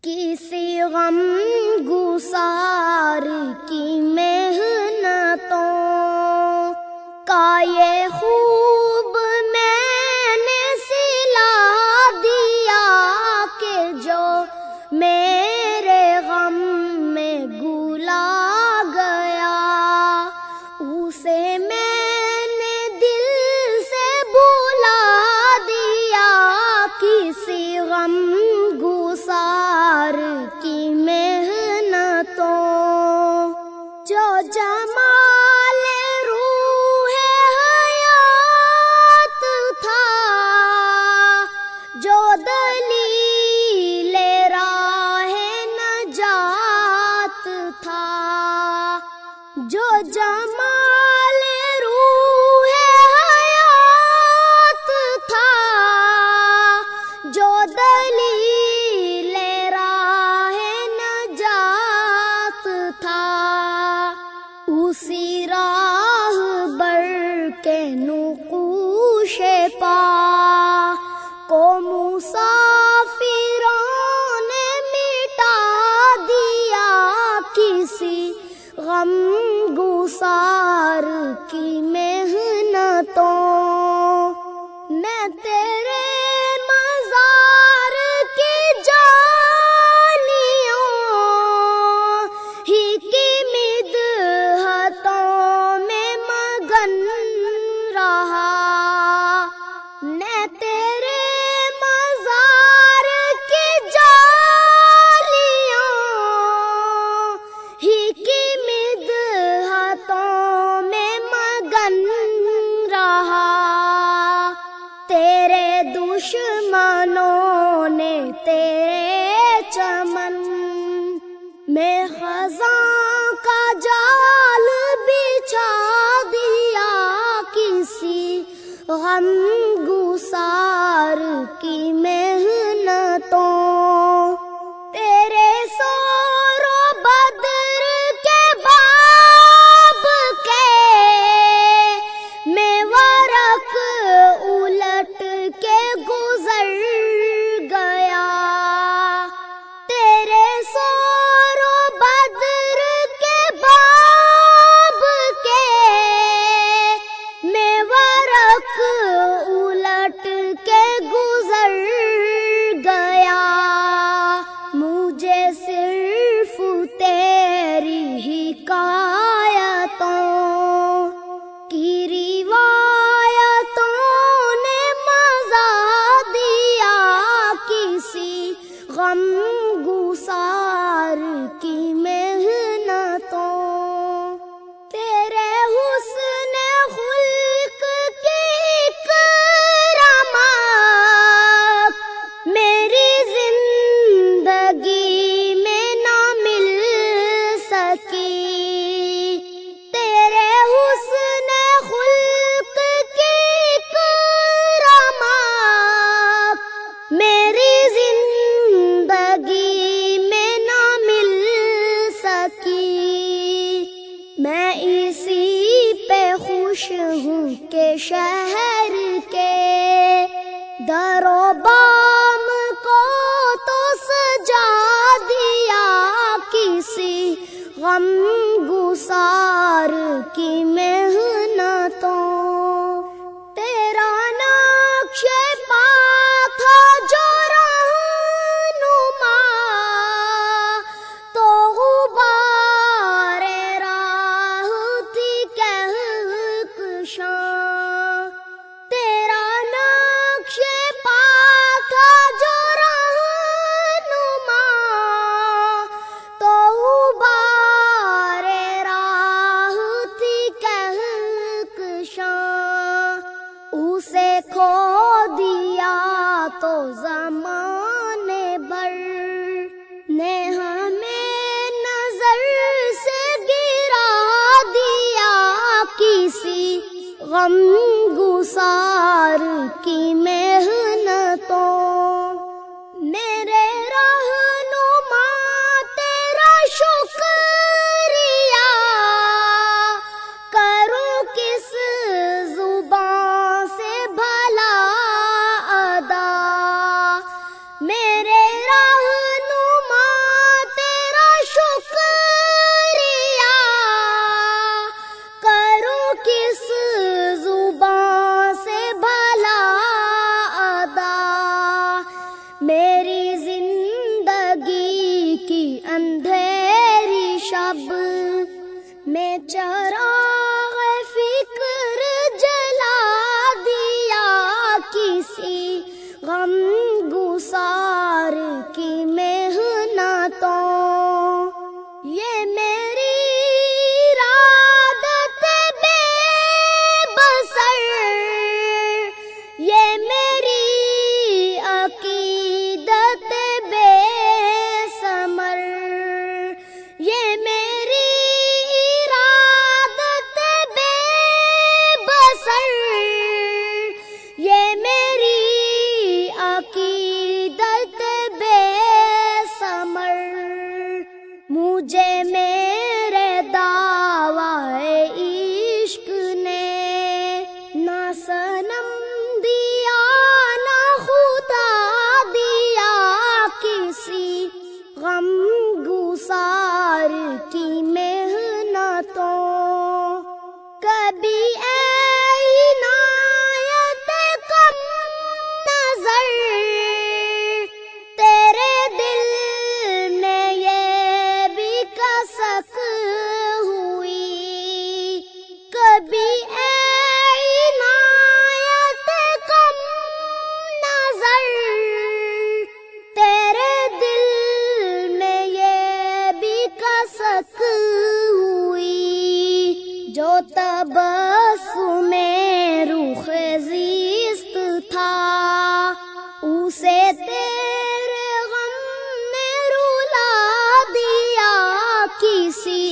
کسی غم گسار کی محنتوں کا یہ خوب میں نے سلا دیا کہ جو میرے غم میں گلا گیا اسے میں نے دل سے بھلا دیا. کسی غم گسار کی محنتوں جو جمال روح حیات تھا، جو دلیل راہ نجات تھا، جو جمال روح حیات تھا، جو دلیل راہ نجات تھا، اسی راہ بر کے نقوش پا کو مسافروں نے مٹا دیا. کسی غم گسار کی محنتوں میں تیرے مزار کی جانیوں ہی کی مدحتوں میں مگن رہا. میں تیرے مزار کی جانیوں ہی کی مدحتوں میں مگن رہا. تیرے دشمنوں نے تیرے چمن میں خزاں کا جال بچھا دیا. کسی غم گسار کی محنتوں تیرے سور و بدر کے باب کے میں ورق الٹ کے گزر گیا. تیرے سور و بدر کے باب کے میں ورق الٹ کے گزر گیا. مجھے صرف تیری حکایتوں کی روایتوں نے مزہ دیا. کسی غم گسار کی محنتوں تیرے حسن خلق کی کرامات میری زندگی میں نہ مل سکی. تیرے حسن خلق کی کرامات میری زندگی میں نہ مل سکی. میں اسی پہ خوش ہوں کہ شہر کے در و بام کو تو سجا دیا. کسی غم گسار کی محنتوں تیرا نقش پا تھا جو رہنما تو غبار راہ تھی کہکشاں. تیرا نقش پا تھا جو رہنما تو غبار راہ تھی کہکشاں. اسے کھو دیا تو زمانے بھر نے ہمیں نظر سے گرا دیا. کسی غم گسار کی محنتوں میرے رہنما تیرا شکریہ کروں کس زبان سے بھلا ادا. میرے رہنما کسی